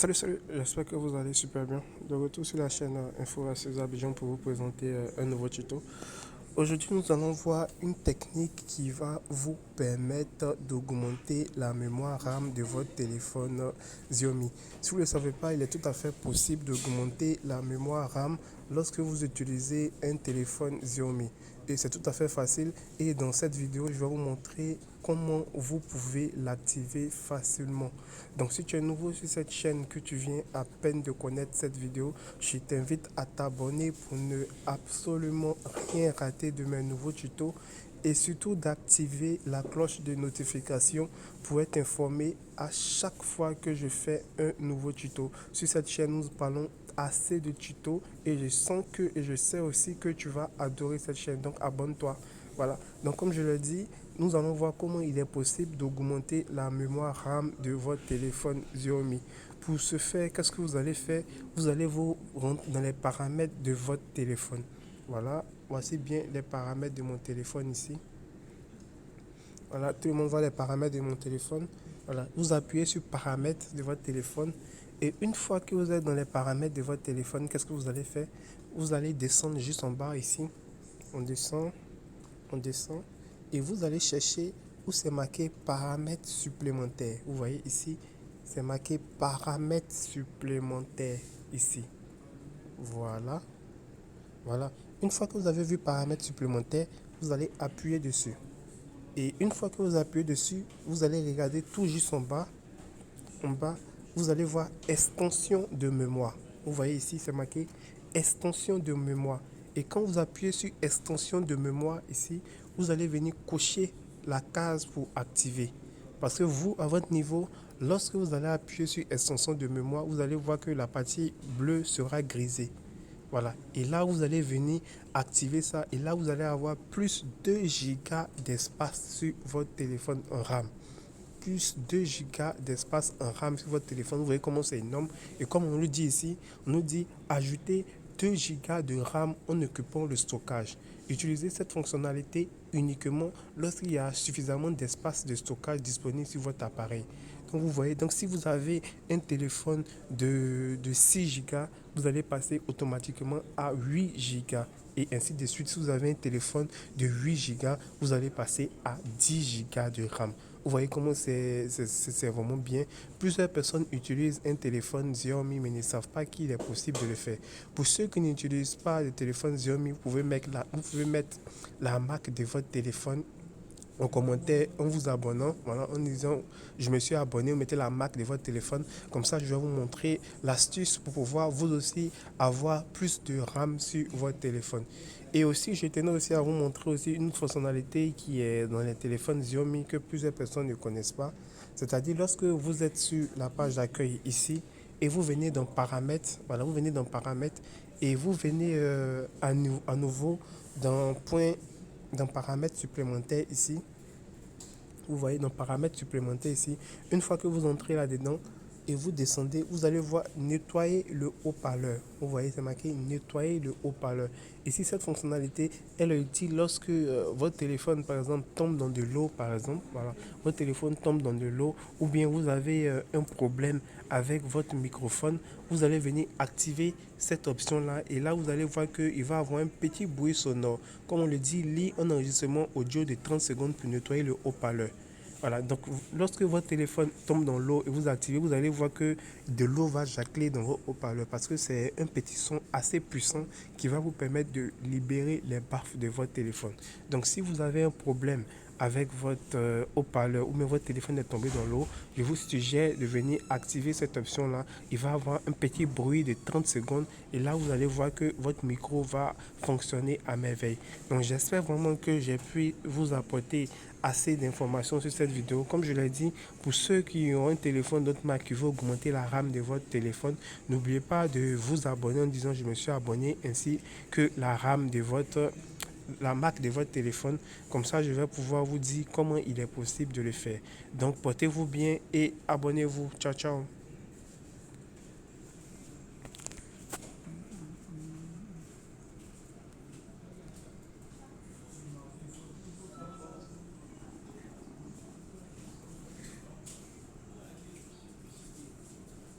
Salut, j'espère que vous allez super bien. De retour sur la chaîne Info Rasseuse Abidjan pour vous présenter un nouveau tuto. Aujourd'hui, nous allons voir une technique qui va vous permettre d'augmenter la mémoire RAM de votre téléphone Xiaomi. Si vous ne le savez pas, il est tout à fait possible d'augmenter la mémoire RAM lorsque vous utilisez un téléphone Xiaomi. Et c'est tout à fait facile. Et dans cette vidéo, je vais vous montrer comment vous pouvez l'activer facilement. Donc si tu es nouveau sur cette chaîne, que tu viens à peine de connaître cette vidéo, je t'invite à t'abonner pour ne absolument rien rater de mes nouveaux tutos et surtout d'activer la cloche de notification pour être informé à chaque fois que je fais un nouveau tuto. Sur cette chaîne, nous parlons assez de tutos et je sens que et je sais aussi que tu vas adorer cette chaîne. Donc abonne-toi. Voilà. Donc comme je le dis, nous allons voir comment il est possible d'augmenter la mémoire RAM de votre téléphone Xiaomi. Pour ce faire, qu'est-ce que vous allez faire? Vous allez vous rendre dans les paramètres de votre téléphone. Voilà, voici bien les paramètres de mon téléphone ici. Voilà, tout le monde voit les paramètres de mon téléphone. Voilà, vous appuyez sur paramètres de votre téléphone. Et une fois que vous êtes dans les paramètres de votre téléphone, qu'est-ce que vous allez faire? Vous allez descendre juste en bas ici. On descend. Et vous allez chercher où c'est marqué paramètres supplémentaires. Vous voyez ici, c'est marqué paramètres supplémentaires ici. Voilà. Voilà. Une fois que vous avez vu paramètres supplémentaires, vous allez appuyer dessus. Et une fois que vous appuyez dessus, vous allez regarder tout juste en bas. En bas, vous allez voir extension de mémoire. Vous voyez ici, c'est marqué extension de mémoire. Et quand vous appuyez sur extension de mémoire ici, vous allez venir cocher la case pour activer. Parce que vous, à votre niveau, lorsque vous allez appuyer sur extension de mémoire, vous allez voir que la partie bleue sera grisée. Voilà. Et là, vous allez venir activer ça. Et là, vous allez avoir plus 2 gigas d'espace sur votre téléphone en RAM. Plus 2 gigas d'espace en RAM sur votre téléphone. Vous voyez comment c'est énorme. Et comme on le dit ici, on nous dit ajouter 2 gigas de RAM en occupant le stockage. Utilisez cette fonctionnalité uniquement lorsqu'il y a suffisamment d'espace de stockage disponible sur votre appareil. Donc vous voyez, donc si vous avez un téléphone de 6 Go, vous allez passer automatiquement à 8 Go. Et ainsi de suite, si vous avez un téléphone de 8 Go, vous allez passer à 10 Go de RAM. Vous voyez comment c'est vraiment bien. Plusieurs personnes utilisent un téléphone Xiaomi mais ne savent pas qu'il est possible de le faire. Pour ceux qui n'utilisent pas de téléphone Xiaomi, vous pouvez mettre la marque de votre téléphone en commentaire en vous abonnant, voilà, en disant je me suis abonné, vous mettez la marque de votre téléphone, comme ça je vais vous montrer l'astuce pour pouvoir vous aussi avoir plus de RAM sur votre téléphone. Et aussi je tenais aussi à vous montrer aussi une fonctionnalité qui est dans les téléphones Xiaomi que plusieurs personnes ne connaissent pas, c'est-à-dire lorsque vous êtes sur la page d'accueil ici et vous venez dans paramètres, voilà, vous venez dans paramètres et vous venez à nouveau dans point dans paramètres supplémentaires ici. Vous voyez dans paramètres supplémentaires ici. Une fois que vous entrez là-dedans et vous descendez, vous allez voir nettoyer le haut-parleur. Vous voyez, c'est marqué nettoyer le haut-parleur. Ici, cette fonctionnalité, elle est utile lorsque votre téléphone, par exemple, tombe dans de l'eau, par exemple. Voilà, votre téléphone tombe dans de l'eau ou bien vous avez un problème avec votre microphone. Vous allez venir activer cette option-là et là, vous allez voir qu'il va avoir un petit bruit sonore. Comme on le dit, lit un enregistrement audio de 30 secondes pour nettoyer le haut-parleur. Voilà, donc lorsque votre téléphone tombe dans l'eau et vous activez, vous allez voir que de l'eau va jacquer dans vos haut-parleurs parce que c'est un petit son assez puissant qui va vous permettre de libérer les baffes de votre téléphone. Donc si vous avez un problème avec votre haut-parleur ou même votre téléphone est tombé dans l'eau, je vous suggère de venir activer cette option-là. Il va avoir un petit bruit de 30 secondes et là vous allez voir que votre micro va fonctionner à merveille. Donc j'espère vraiment que j'ai pu vous apporter assez d'informations sur cette vidéo. Comme je l'ai dit, pour ceux qui ont un téléphone d'autre marque qui veut augmenter la RAM de votre téléphone, n'oubliez pas de vous abonner en disant je me suis abonné ainsi que la RAM de la marque de votre téléphone. Comme ça, je vais pouvoir vous dire comment il est possible de le faire. Donc, portez-vous bien et abonnez-vous. Ciao, ciao.